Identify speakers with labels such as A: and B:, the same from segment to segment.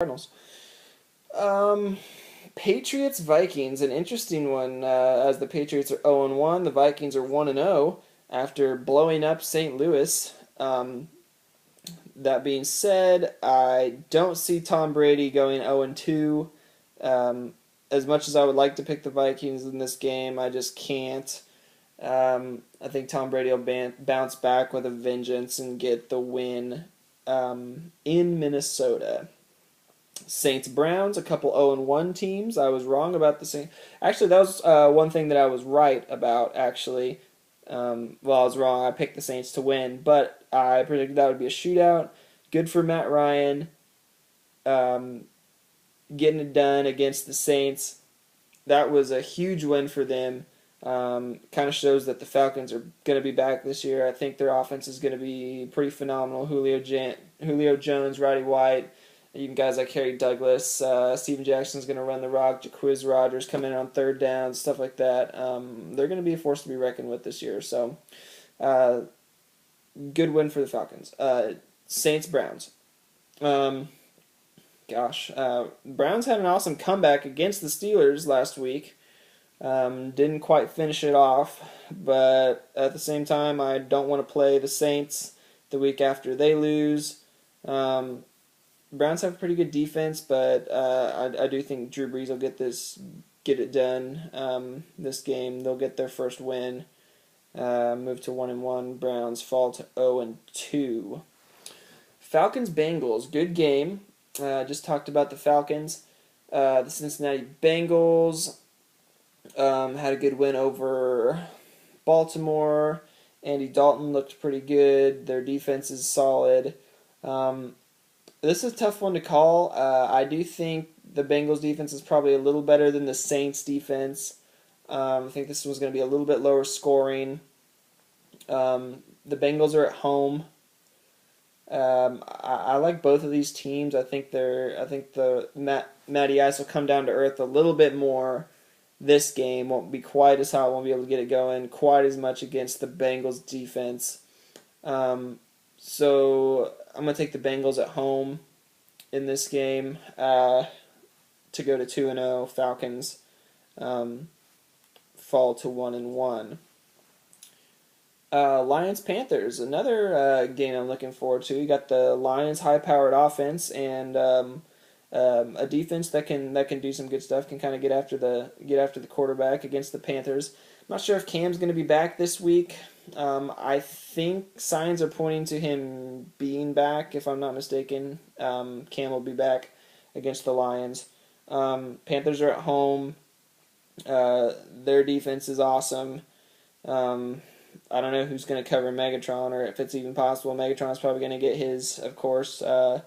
A: Cardinals. Um, Patriots Vikings, an interesting one. As the Patriots are 0-1, the Vikings are 1-0 after blowing up St. Louis. That being said, I don't see Tom Brady going 0-2. As much as I would like to pick the Vikings in this game, I just can't. I think Tom Brady will bounce back with a vengeance and get the win in Minnesota. Saints Browns, a couple 0-1 teams. I was wrong about the Saints. Actually, that was one thing that I was right about, actually. Well, I was wrong. I picked the Saints to win, but I predicted that would be a shootout. Good for Matt Ryan um, getting it done against the Saints. That was a huge win for them. Kind of shows that the Falcons are going to be back this year. I think their offense is going to be pretty phenomenal. Julio Jones, Roddy White, even guys like Harry Douglas, Steven Jackson's going to run the rock, Jacquizz Rodgers come in on third down, stuff like that. They're going to be a force to be reckoned with this year. So, uh, good win for the Falcons. Saints Browns. Um, Browns had an awesome comeback against the Steelers last week. Didn't quite finish it off, but at the same time, I don't want to play the Saints the week after they lose. Browns have a pretty good defense, but I do think Drew Brees will get it done this game. They'll get their first win, move to 1-1. Browns fall to 0-2. Falcons Bengals, good game. Just talked about the Falcons. The Cincinnati Bengals had a good win over Baltimore. Andy Dalton looked pretty good. Their defense is solid. This is a tough one to call. I do think the Bengals defense is probably a little better than the Saints defense. I think this one's going to be a little bit lower scoring. The Bengals are at home. I like both of these teams. I think Matty Ice will come down to earth a little bit more. This game won't be quite as hot. Won't be able to get it going quite as much against the Bengals defense. So I'm going to take the Bengals at home in this game to go to 2-0. Falcons fall to 1-1. Lions Panthers, another game I'm looking forward to. You got the Lions high-powered offense and a defense that can do some good stuff. Can kind of get after the quarterback against the Panthers. I'm not sure if Cam's going to be back this week. I think signs are pointing to him being back, if I'm not mistaken. Cam will be back against the Lions. Panthers are at home. Their defense is awesome. I don't know who's going to cover Megatron or if it's even possible. Megatron's probably going to get his, of course. But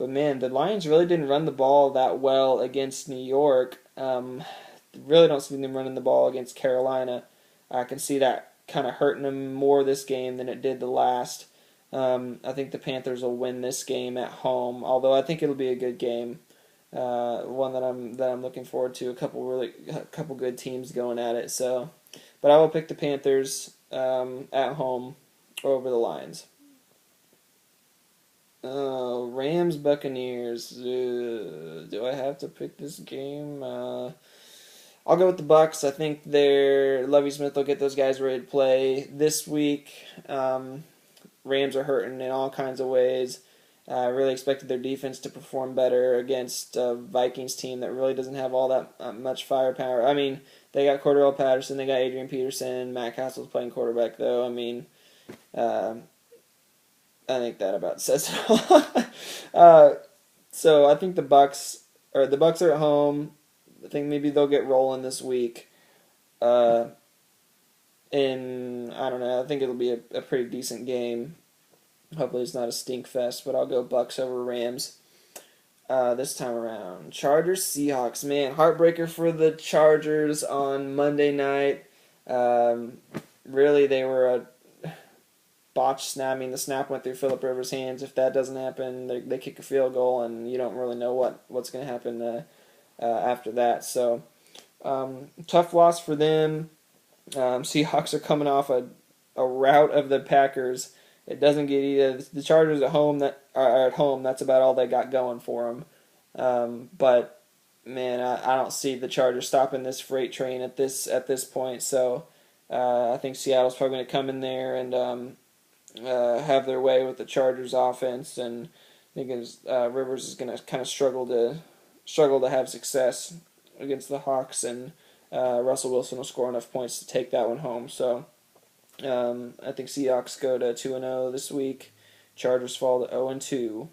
A: man, the Lions really didn't run the ball that well against New York. Really don't see them running the ball against Carolina. I can see that kind of hurting them more this game than it did the last. I think the Panthers will win this game at home, although I think it'll be a good game. One that I'm looking forward to. A couple good teams going at it. So, but I will pick the Panthers at home over the Lions. Rams Buccaneers. Do I have to pick this game? I'll go with the Bucs. I think Lovie Smith will get those guys ready to play this week. Rams are hurting in all kinds of ways. I really expected their defense to perform better against a Vikings team that really doesn't have all that much firepower. I mean, they got Cordell Patterson, they got Adrian Peterson, Matt Castle's playing quarterback though. I mean, I think that about says it all. So I think the Bucs are at home. I think maybe they'll get rolling this week. And I don't know. I think it'll be a pretty decent game. Hopefully it's not a stink fest, but I'll go Bucs over Rams this time around. Chargers Seahawks, man, heartbreaker for the Chargers on Monday night. Really, they were a botched snap. I mean, the snap went through Phillip Rivers' hands. If that doesn't happen, they kick a field goal, and you don't really know what's going to happen after that. So, tough loss for them. Seahawks are coming off a rout of the Packers. It doesn't get either. The Chargers at home are at home. That's about all they got going for them. But man, I don't see the Chargers stopping this freight train at this point. So I think Seattle's probably going to come in there and have their way with the Chargers offense, and I think Rivers is going to kind of struggle to have success against the Hawks, and Russell Wilson will score enough points to take that one home. So I think Seahawks go to 2-0 this week. Chargers fall to 0-2.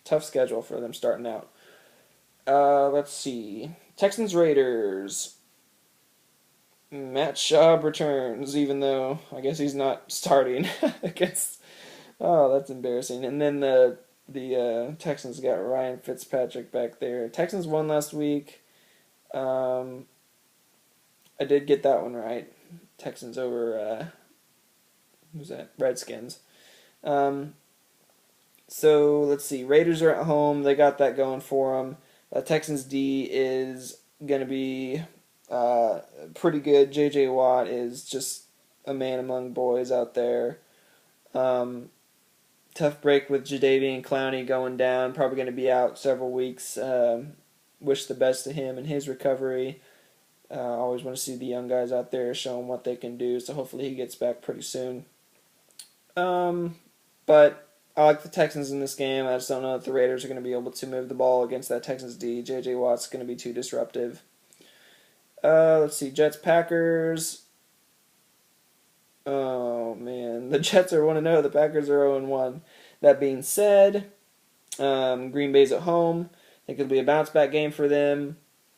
A: Tough schedule for them starting out. Let's see. Texans Raiders. Matt Schaub returns, even though I guess he's not starting against. Oh, that's embarrassing. And then the Texans got Ryan Fitzpatrick back there. Texans won last week. I did get that one right. Texans over who's that? Redskins. So let's see. Raiders are at home. They got that going for them. Texans D is going to be pretty good. J.J. Watt is just a man among boys out there. Tough break with Jadeveon Clowney going down. Probably going to be out several weeks. Wish the best to him in his recovery. Always want to see the young guys out there showing what they can do. So hopefully he gets back pretty soon. But I like the Texans in this game. I just don't know if the Raiders are going to be able to move the ball against that Texans D. J.J. Watt's going to be too disruptive. Let's see. Jets, Packers. Oh, man. The Jets are 1-0. The Packers are 0-1. That being said, Green Bay's at home. I think it'll be a bounce-back game for them.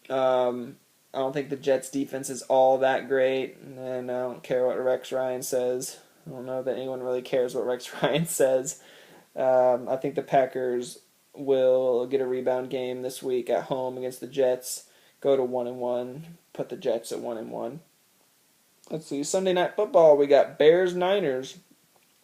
A: I don't think the Jets' defense is all that great, and I don't care what Rex Ryan says. I don't know that anyone really cares what Rex Ryan says. I think the Packers will get a rebound game this week at home against the Jets. Go to 1-1. Put the Jets at 1-1. Let's see. Sunday Night Football. We got Bears-Niners.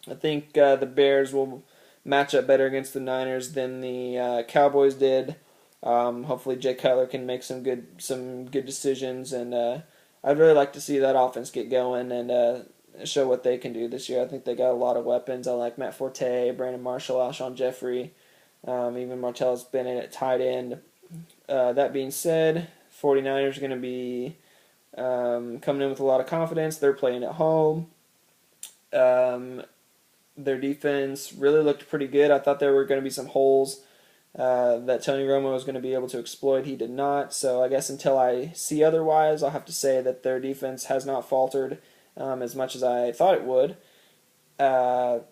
A: I think the Bears will match up better against the Niners than the Cowboys did. Hopefully Jay Cutler can make some good decisions, and I'd really like to see that offense get going and show what they can do this year. I think they got a lot of weapons. I like Matt Forte, Brandon Marshall, Alshon Jeffrey, even Martellus Bennett at tight end. That being said, 49ers are going to be coming in with a lot of confidence. They're playing at home. Their defense really looked pretty good. I thought there were going to be some holes that Tony Romo was going to be able to exploit. He did not. So I guess until I see otherwise, I'll have to say that their defense has not faltered as much as I thought it would. So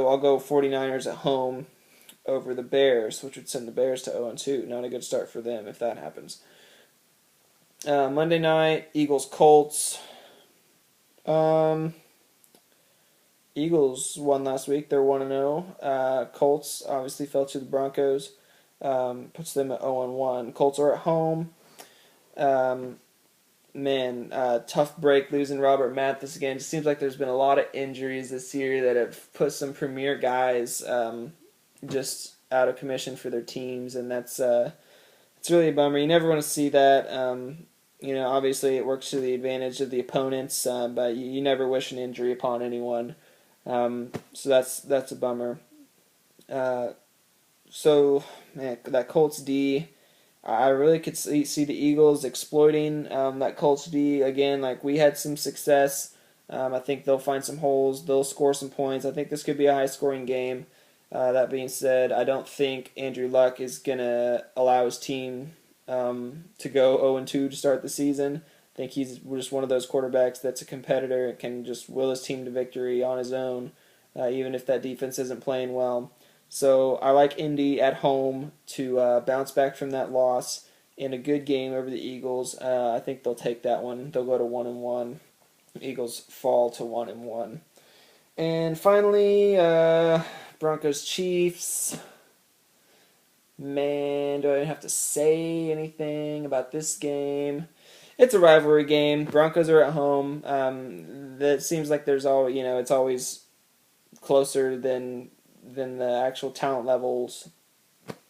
A: I'll go 49ers at home over the Bears, which would send the Bears to 0-2. Not a good start for them if that happens. Monday night, Eagles-Colts. Eagles won last week. They're 1-0. Colts obviously fell to the Broncos. Puts them at 0-1. Colts are at home. Tough break losing Robert Mathis again. It seems like there's been a lot of injuries this year that have put some premier guys just out of commission for their teams, and that's it's really a bummer. You never want to see that. Obviously it works to the advantage of the opponents, but you never wish an injury upon anyone. So that's a bummer. That Colts D, I really could see the Eagles exploiting that Colts D again. Like, we had some success. I think they'll find some holes. They'll score some points. I think this could be a high-scoring game. That being said, I don't think Andrew Luck is going to allow his team to go 0-2 to start the season. I think he's just one of those quarterbacks that's a competitor and can just will his team to victory on his own, even if that defense isn't playing well. So I like Indy at home to bounce back from that loss in a good game over the Eagles. I think they'll take that one. They'll go to 1-1. Eagles fall to 1-1. And finally, Broncos-Chiefs. Man, do I have to say anything about this game? It's a rivalry game. Broncos are at home. That seems like there's it's always closer than the actual talent levels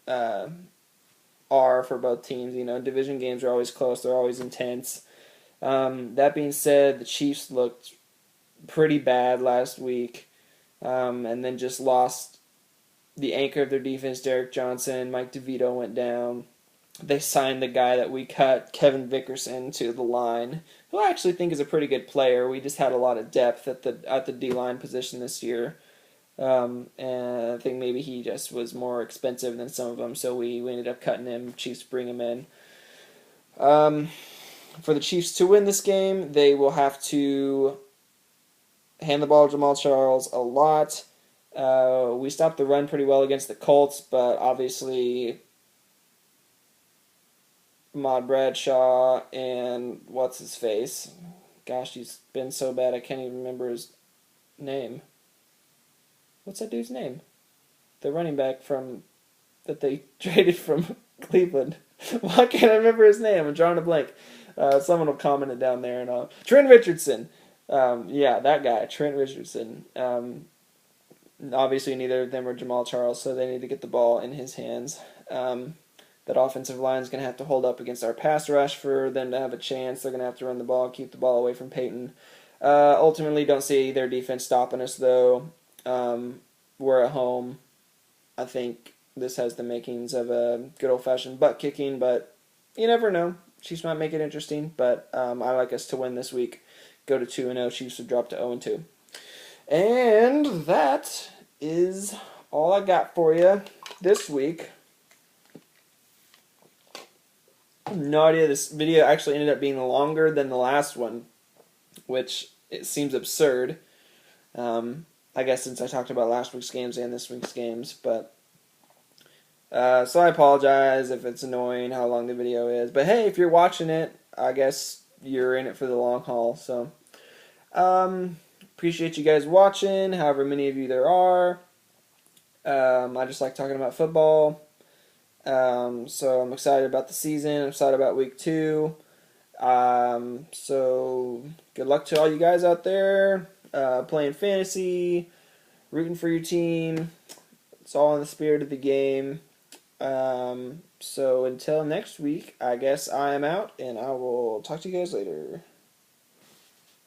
A: are for both teams. Division games are always close. They're always intense. That being said, the Chiefs looked pretty bad last week, and then just lost the anchor of their defense, Derek Johnson, Mike DeVito went down. They signed the guy that we cut, Kevin Vickerson, to the line, who I actually think is a pretty good player. We just had a lot of depth at the D line position this year, and I think maybe he just was more expensive than some of them, so we ended up cutting him. Chiefs bring him in. For the Chiefs to win this game, they will have to hand the ball to Jamal Charles a lot. We stopped the run pretty well against the Colts, but obviously Ahmad Bradshaw and what's his face? Gosh, he's been so bad I can't even remember his name. What's that dude's name? The running back from that they traded from Cleveland. Why can't I remember his name? I'm drawing a blank. Someone will comment it down there and all. Trent Richardson. Yeah, that guy, Trent Richardson. Obviously, neither of them are Jamal Charles, so they need to get the ball in his hands. That offensive line is going to have to hold up against our pass rush for them to have a chance. They're going to have to run the ball, keep the ball away from Peyton. Ultimately, don't see their defense stopping us, though. We're at home. I think this has the makings of a good old-fashioned butt kicking, but you never know. Chiefs might make it interesting, but I like us to win this week. Go to 2-0. Chiefs would drop to 0-2. And that is all I got for you this week. No idea. This video actually ended up being longer than the last one, which it seems absurd. I guess since I talked about last week's games and this week's games, but so I apologize if it's annoying how long the video is. But hey, if you're watching it, I guess you're in it for the long haul. So appreciate you guys watching, however many of you there are. I just like talking about football. So I'm excited about the season. I'm excited about week 2. So good luck to all you guys out there playing fantasy, rooting for your team. It's all in the spirit of the game. So until next week, I guess I am out, and I will talk to you guys later.